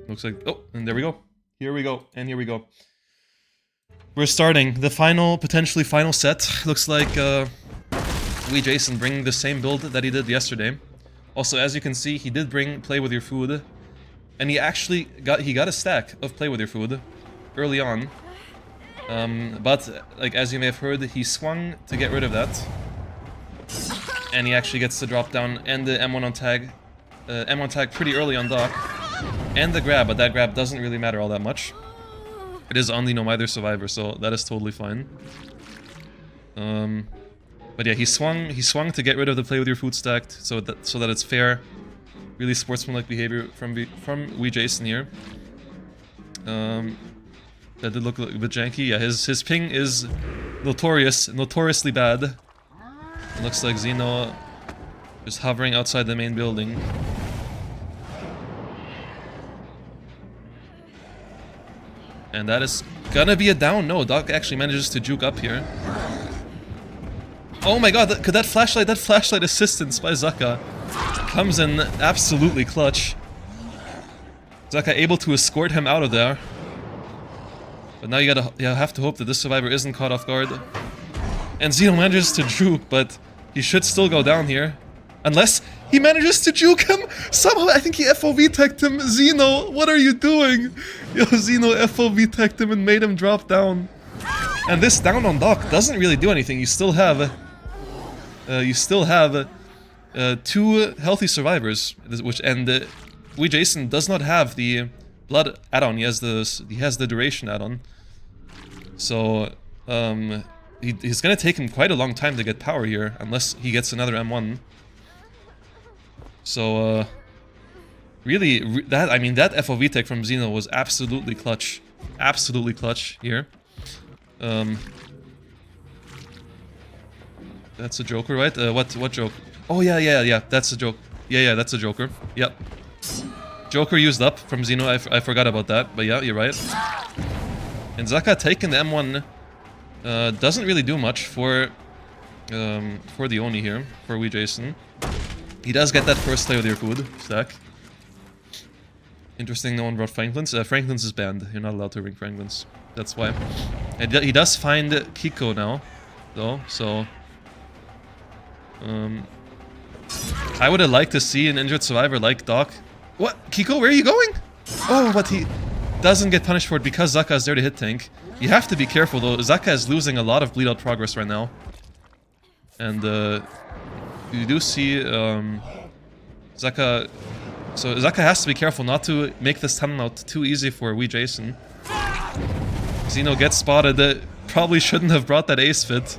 Looks like... Oh, and there we go. Here we go, and here we go. We're starting the final, potentially final set. Looks like Jason bringing the same build that he did yesterday. Also, as you can see, he did bring Play With Your Food. And he actually got a stack of Play With Your Food early on. But, like, as you may have heard, he swung to get rid of that. And he actually gets the drop down and the M1 on tag. M1 tag pretty early on dock. And the grab, but that grab doesn't really matter all that much. It is on the no either survivor, so that is totally fine. But yeah, he swung to get rid of the Play With Your Food stacked, so that it's fair. Really sportsmanlike behavior from Jason here. That did look a bit janky. Yeah, his ping is notoriously bad. It looks like Xeno is hovering outside the main building. And that is gonna be a down. No, Doc actually manages to juke up here. Oh my god, could that flashlight assistance by Zaka comes in absolutely clutch. Zaka able to escort him out of there. But now you have to hope that this survivor isn't caught off guard. And Xeno manages to juke, but he should still go down here. Unless he manages to juke him! Somehow, I think he FOV teched him. Xeno, what are you doing? Yo, Xeno FOV teched him and made him drop down. And this down on dock doesn't really do anything. You still have... two healthy survivors, and Jason does not have the blood add-on. He has the duration add-on. So he's gonna take him quite a long time to get power here, unless he gets another M1. So really, that FOV tech from Xeno was absolutely clutch here. That's a Joker, right? What joke? Oh yeah, that's a joke. Yeah, that's a Joker. Yep. Joker used up from Xeno, I forgot about that, but yeah, you're right. And Zaka taking the M1 doesn't really do much for the Oni here, for Jason. He does get that first Play With Your Food stack. Interesting, no one brought Franklin's. Franklin's is banned. You're not allowed to bring Franklin's. That's why. And he does find Kiko now, though, so... I would have liked to see an injured survivor like Doc. What? Kiko, where are you going? Oh, but he doesn't get punished for it because Zaka is there to hit tank. You have to be careful though. Zaka is losing a lot of bleed out progress right now. And you do see Zaka... So Zaka has to be careful not to make this tunnel out too easy for Jason. Xeno gets spotted. Probably shouldn't have brought that ace fit.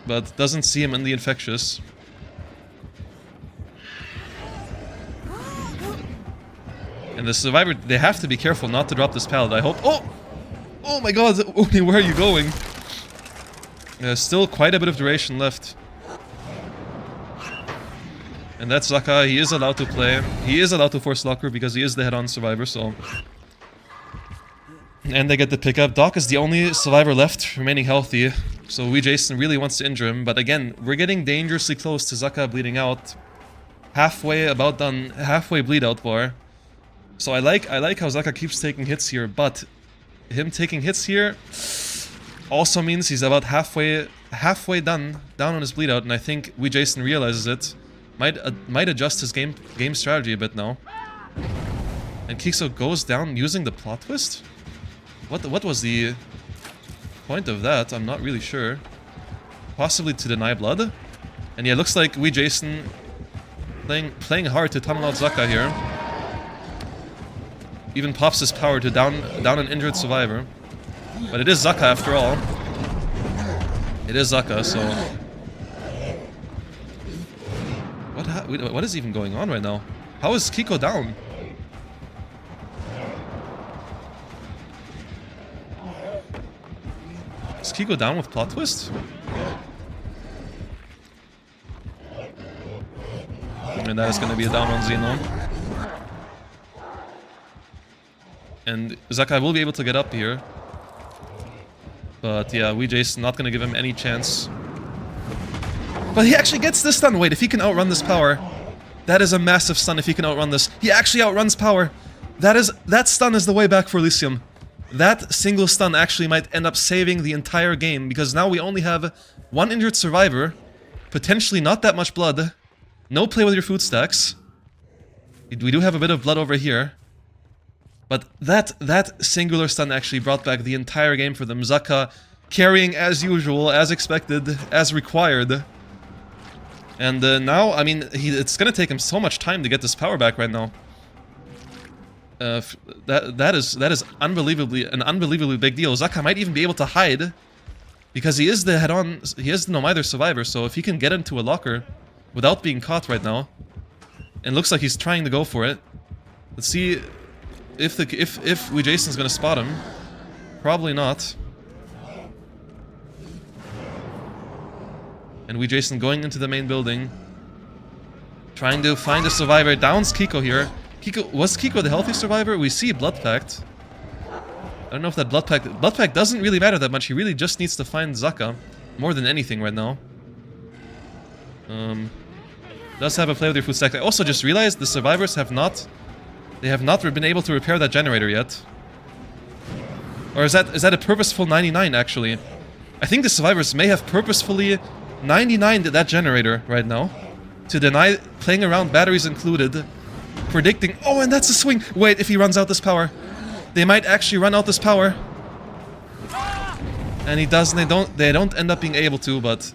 But doesn't see him in the infectious. And the survivor, they have to be careful not to drop this pallet, I hope. Oh my god, Oni, where are you going? Still quite a bit of duration left. And that's Zaka, he is allowed to play. He is allowed to force locker because he is the head-on survivor, so... And they get the pickup. Doc is the only survivor left remaining healthy. So Jason really wants to injure him. But again, we're getting dangerously close to Zaka bleeding out. Halfway, about done. Halfway bleed out bar. So I like how Zaka keeps taking hits here. But him taking hits here also means he's about halfway down on his bleed out. And I think Jason realizes it. Might adjust his game strategy a bit now. And Kixo goes down using the plot twist? What was the point of that? I'm not really sure. Possibly to deny blood? And yeah, it looks like Jason playing hard to tunnel out Zaka here. Even pops his power to down an injured survivor. But it is Zaka after all. It is Zaka, so... What is even going on right now? How is Kiko down? Is Kiko down with plot twist? And that is going to be a down on Xeno. And Zaka will be able to get up here. But yeah, Jason not going to give him any chance. But he actually gets this stun. Wait, if he can outrun this power. That is a massive stun if he can outrun this. He actually outruns power. That stun is the way back for Elysium. That single stun actually might end up saving the entire game, because now we only have one injured survivor, potentially not that much blood, no play with your food stacks. We do have a bit of blood over here. But that singular stun actually brought back the entire game for them. Zaka carrying as usual, as expected, as required. And now, I mean, it's gonna take him so much time to get this power back right now. That is an unbelievably big deal. Zaka might even be able to hide, because he is the head-on, he is the neither survivor. So if he can get into a locker without being caught right now, and looks like he's trying to go for it. Let's see if Jason's gonna spot him. Probably not. And Jason going into the main building, trying to find a survivor. Downs Kiko here. Was Kiko the healthy survivor? We see Blood Pact. I don't know if that Blood Pact doesn't really matter that much. He really just needs to find Zaka more than anything right now. Does have a play with your food stack. I also just realized the survivors have not been able to repair that generator yet. Or is that a purposeful 99 actually? I think the survivors may have purposefully 99'd that generator right now to deny playing around, batteries included, predicting. Oh, and that's a swing. Wait, if he runs out this power, they might actually run out this power. And he doesn't. They don't end up being able to, but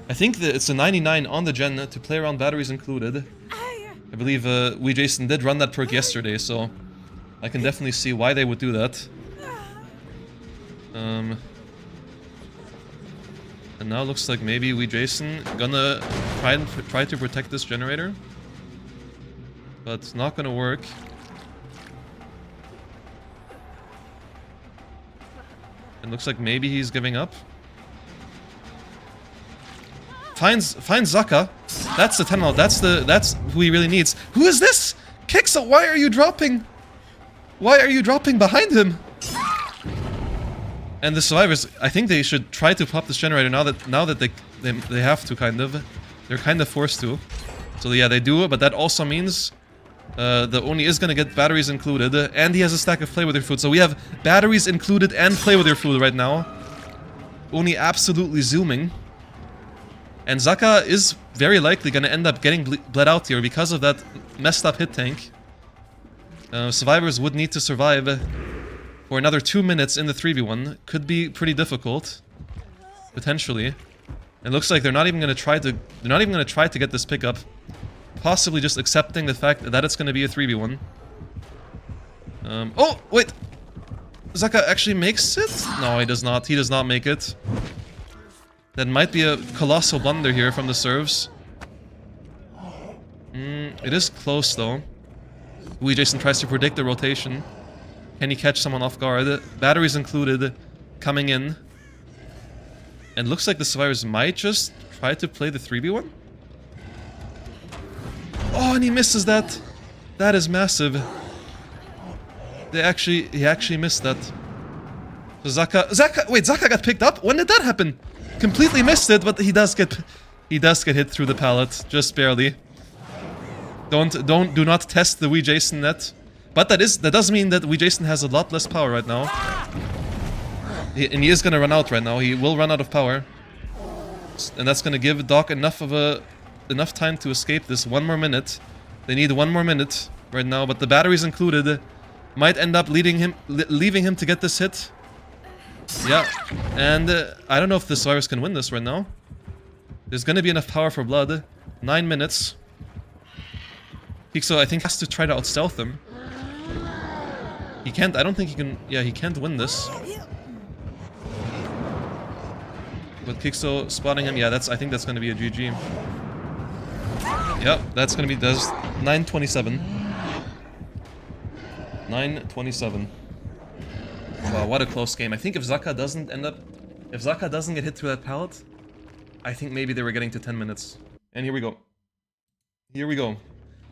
I think that it's a 99 on the gen to play around, batteries included. I believe Jason did run that perk yesterday, so I can definitely see why they would do that. And now looks like maybe Jason gonna try to protect this generator, but it's not gonna work. It looks like maybe he's giving up. Finds Zaka. That's the 10 out. That's who he really needs. Who is this? Kixo, why are you dropping? Why are you dropping behind him? And the survivors, I think they should try to pop this generator now that they have to, kind of. They're kind of forced to. So yeah, they do, but that also means the Oni is gonna get batteries included, and he has a stack of play with your food. So we have batteries included and play with your food right now. Oni absolutely zooming. And Zaka is very likely gonna end up getting bled out here because of that messed up hit tank. Survivors would need to survive for another 2 minutes in the 3v1. Could be pretty difficult, potentially. It looks like they're not even gonna try to get this pickup. Possibly just accepting the fact that it's gonna be a 3v1. Oh wait, Zaka actually makes it? No, he does not. He does not make it. That might be a colossal blunder here from the serves. It is close though. Jason tries to predict the rotation. Can he catch someone off guard? Batteries included, coming in. And looks like the survivors might just try to play the 3v1. Oh, and he misses that. That is massive. He actually missed that. So Zaka got picked up? When did that happen? Completely missed it, but he does get hit through the pallet, just barely. Do not test the Jason net. But that does mean that Jason has a lot less power right now. And he is gonna run out right now. He will run out of power. And that's gonna give Doc enough time to escape this. 1 more minute. They need 1 more minute right now, but the batteries included might end up leaving him to get this hit. Yeah, and I don't know if the survivors can win this right now. There's gonna be enough power for blood. 9 minutes. Kixo, I think, has to try to out-stealth him. He can't, I don't think he can, yeah, he can't win this. But Kixo spotting him, yeah, I think that's gonna be a GG. Yep, that's gonna be, there's 9:27. 9:27. Wow, what a close game. I think if Zaka doesn't get hit through that pallet, I think maybe they were getting to 10 minutes. And here we go. Here we go.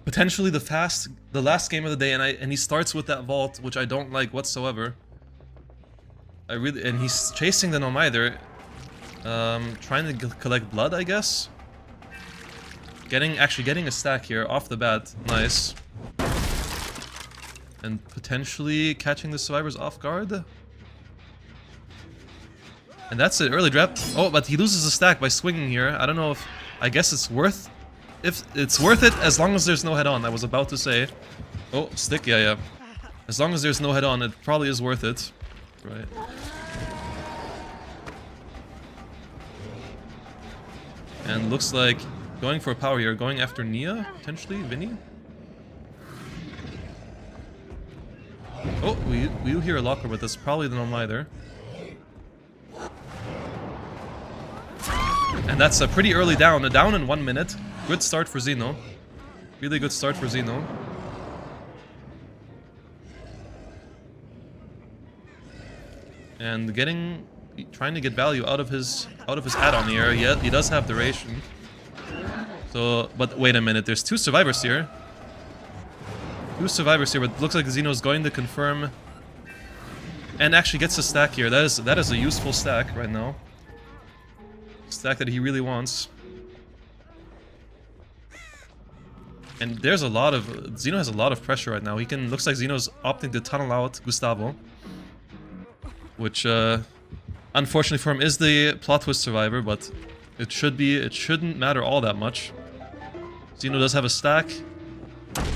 Potentially the last game of the day, and he starts with that vault, which I don't like whatsoever. And he's chasing the Nomider, trying to collect blood, I guess. Actually getting a stack here off the bat. Nice. And potentially catching the survivors off guard. And that's it, early drop. Oh, but he loses a stack by swinging here. I don't know if... I guess it's worth... If it's worth it as long as there's no head-on, I was about to say. Oh, stick, yeah. As long as there's no head-on, it probably is worth it. Right. And looks like going for power here, going after Nia, potentially, Vinny? Oh, we do hear a locker, but that's probably the norm either. And that's a pretty early down, a down in 1 minute. Good start for Xeno. Really good start for Xeno. And trying to get value out of his add-on here. Yeah, he does have duration. So, but wait a minute, there's 2 survivors here. 2 survivors here, but it looks like Xeno's going to confirm. And actually gets a stack here. That is a useful stack right now. Stack that he really wants. And there's a lot of... Xeno has a lot of pressure right now. Looks like Xeno's opting to tunnel out Gustavo. Which, unfortunately for him, is the plot twist survivor, but it shouldn't matter all that much. Xeno does have a stack,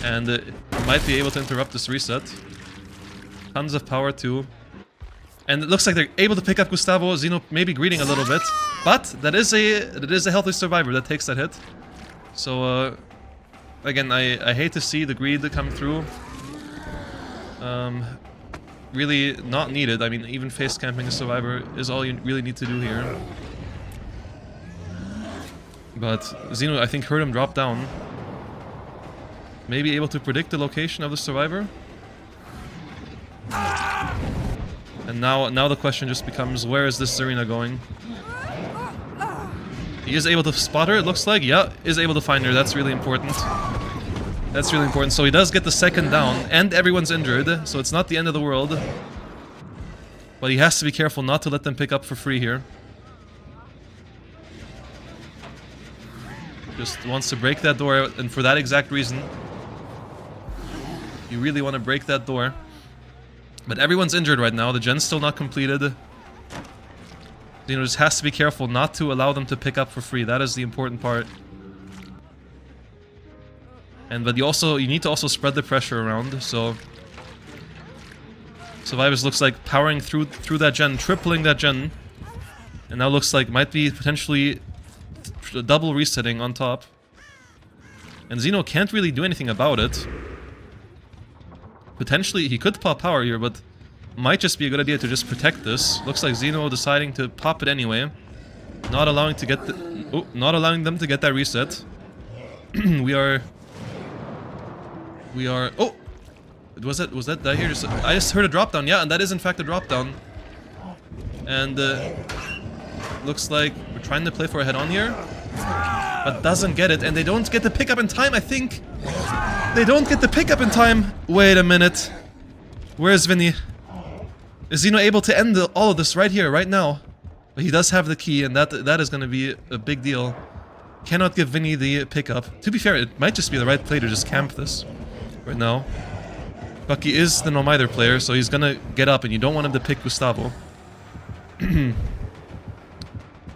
and might be able to interrupt this reset. Tons of power too. And it looks like they're able to pick up Gustavo. Xeno maybe greeting a little bit, but that is a healthy survivor that takes that hit. So again, I hate to see the greed come through. Really not needed. I mean, even face camping a survivor is all you really need to do here. But Xeno, I think, heard him drop down. Maybe able to predict the location of the survivor. And now the question just becomes, where is this Zarina going? He is able to spot her, it looks like. Yeah, is able to find her. That's really important. That's really important. So he does get the second down, and everyone's injured, so it's not the end of the world. But he has to be careful not to let them pick up for free here. Just wants to break that door, and for that exact reason. You really want to break that door. But everyone's injured right now, the gen's still not completed. Xeno just has to be careful not to allow them to pick up for free. That is the important part. But you need to also spread the pressure around, so... Survivors looks like powering through that gen, tripling that gen. And now looks like might be potentially double resetting on top. And Xeno can't really do anything about it. Potentially, he could pop power here, but might just be a good idea to just protect this. Looks like Xeno deciding to pop it anyway. Not allowing them to get that reset. We are... Oh! Was that here? I just heard a drop down. Yeah, and that is in fact a drop down. And looks like we're trying to play for a head on here, but doesn't get it, and they don't get the pickup in time. I think they don't get the pickup in time. Wait a minute. Where's Vinny? Is Xeno able to end all of this right here, right now? But he does have the key, and that is going to be a big deal. Cannot give Vinny the pickup. To be fair, it might just be the right play to just camp this right now. Bucky is the no-mither player, so he's gonna get up, and you don't want him to pick Gustavo.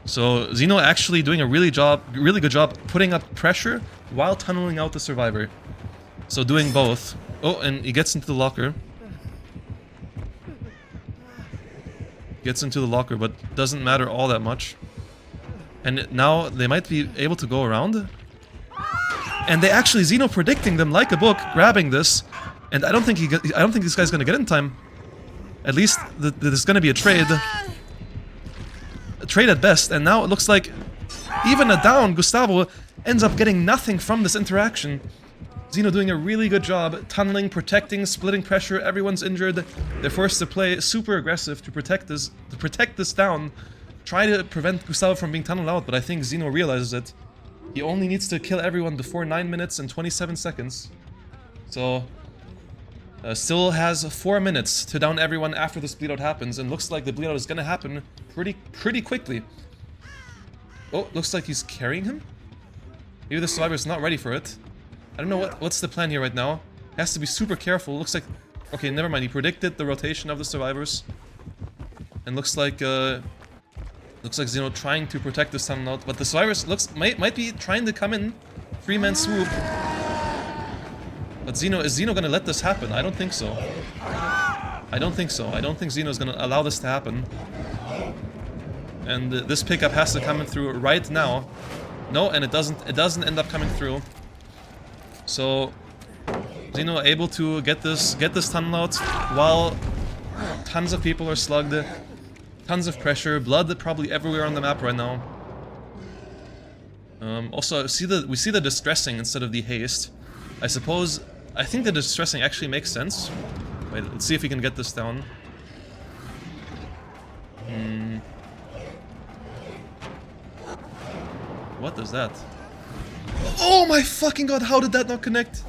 So Xeno actually doing a really good job putting up pressure while tunneling out the survivor. So doing both. Oh, and he gets into the locker. Gets into the locker, but doesn't matter all that much. And now they might be able to go around. And they actually, Xeno predicting them like a book, grabbing this. And I don't think this guy's gonna get in time. At least there's gonna be a trade. A trade at best, and now it looks like even a down, Gustavo ends up getting nothing from this interaction. Xeno doing a really good job, tunneling, protecting, splitting pressure, everyone's injured. They're forced to play super aggressive to protect this down. Try to prevent Gustavo from being tunneled out, but I think Xeno realizes it. He only needs to kill everyone before 9 minutes and 27 seconds. So... still has 4 minutes to down everyone after this bleed out happens, and looks like the bleed out is gonna happen pretty quickly. Oh, looks like he's carrying him? Maybe the survivor's not ready for it. I don't know what's the plan here right now. Has to be super careful. Looks like... Okay, never mind. He predicted the rotation of the survivors. And looks like Xeno trying to protect this tunnel out. But the survivors might be trying to come in. 3-man swoop. But is Xeno gonna let this happen? I don't think so. I don't think so. I don't think Xeno's gonna allow this to happen. And this pickup has to come in through right now. No, and it doesn't end up coming through. So Xeno able to get this tunnel out while tons of people are slugged. Tons of pressure, blood probably everywhere on the map right now. Also, we see the distressing instead of the haste. I think the distressing actually makes sense. Wait, let's see if we can get this down. What is that? Oh my fucking god, how did that not connect?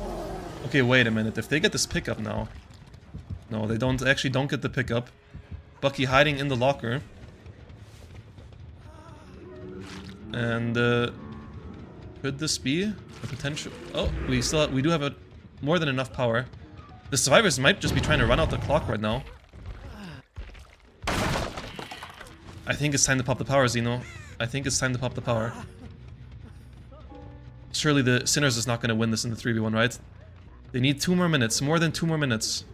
Okay, wait a minute. If they get this pickup now... No, they actually don't get the pickup. Bucky hiding in the locker. And could this be a potential? Oh, we do have more than enough power. The survivors might just be trying to run out the clock right now. I think it's time to pop the power, Xeno. I think it's time to pop the power. Surely the Sinners is not going to win this in the 3v1, right? They need 2 more minutes, more than 2 more minutes.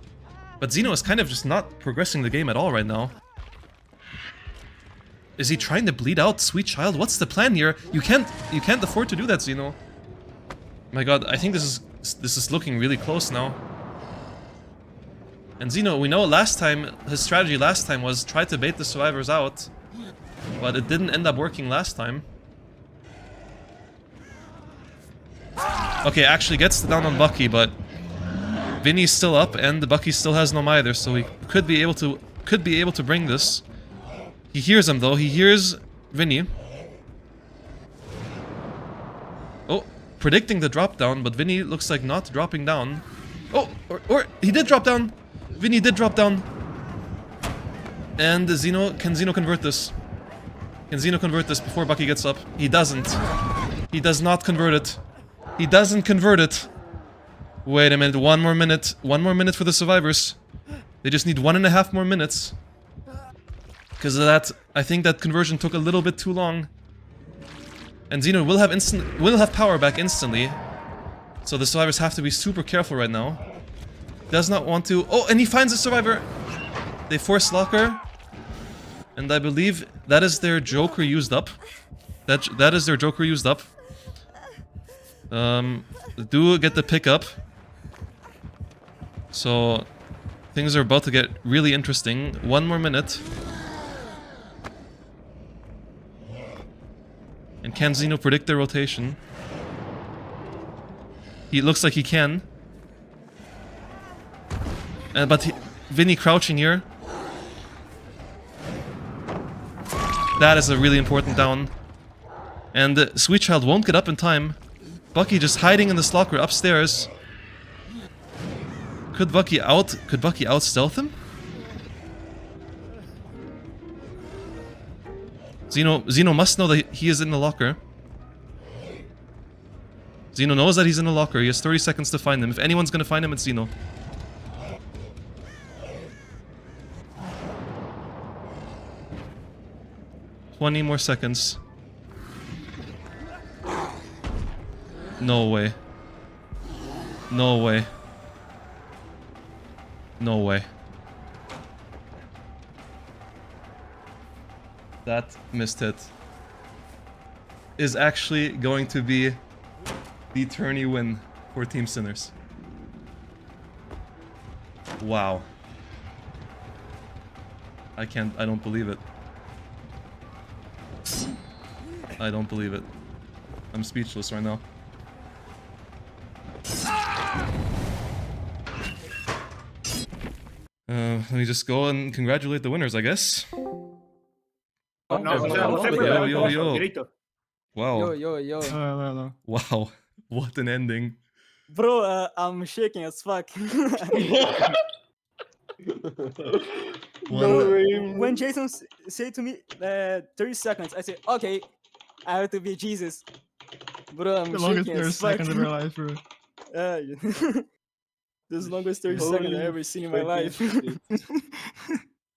But Xeno is kind of just not progressing the game at all right now. Is he trying to bleed out Sweet Child? What's the plan here? You can't afford to do that, Xeno. My god, I think this is looking really close now. And Xeno, we know his strategy last time was try to bait the survivors out. But it didn't end up working last time. Okay, actually gets down on Bucky, but Vinny's still up and Bucky still has no either, so he could be able to bring this. He hears him though. He hears Vinny. Oh, predicting the drop down, but Vinny looks like not dropping down. Oh, or he did drop down. Vinny did drop down. And can Xeno convert this? Can Xeno convert this before Bucky gets up? He doesn't. He does not convert it. He doesn't convert it. Wait a minute, 1 more minute. 1 more minute for the survivors. They just need 1.5 more minutes. Because of that, I think that conversion took a little bit too long. And Xeno will have power back instantly. So the survivors have to be super careful right now. Does not want to... Oh, and he finds a survivor! They force locker. And I believe that is their Joker used up. That is their Joker used up. Do get the pickup. So things are about to get really interesting. 1 more minute. And can Xeno predict the rotation? He looks like he can. But Vinny crouching here. That is a really important down. And Sweet Child won't get up in time. Bucky just hiding in this locker upstairs. Could Bucky out stealth him? Xeno must know that he is in the locker. Xeno knows that he's in the locker. He has 30 seconds to find him. If anyone's gonna find him, it's Xeno. Twenty more seconds. No way. No way. No way. That missed hit is actually going to be the tourney win for Team Sinners. Wow. I don't believe it. I don't believe it. I'm speechless right now. Let me just go and congratulate the winners, I guess. Yo. Wow. Yo. Wow. What an ending. Bro, I'm shaking as fuck. When Jason said to me 30 seconds, I said, okay, I have to be Jesus. bro, I'm The longest shaking 30 as fuck. seconds of our life, bro. Yeah, this is the longest 30 Holy seconds I've ever seen in my life. fucking shit.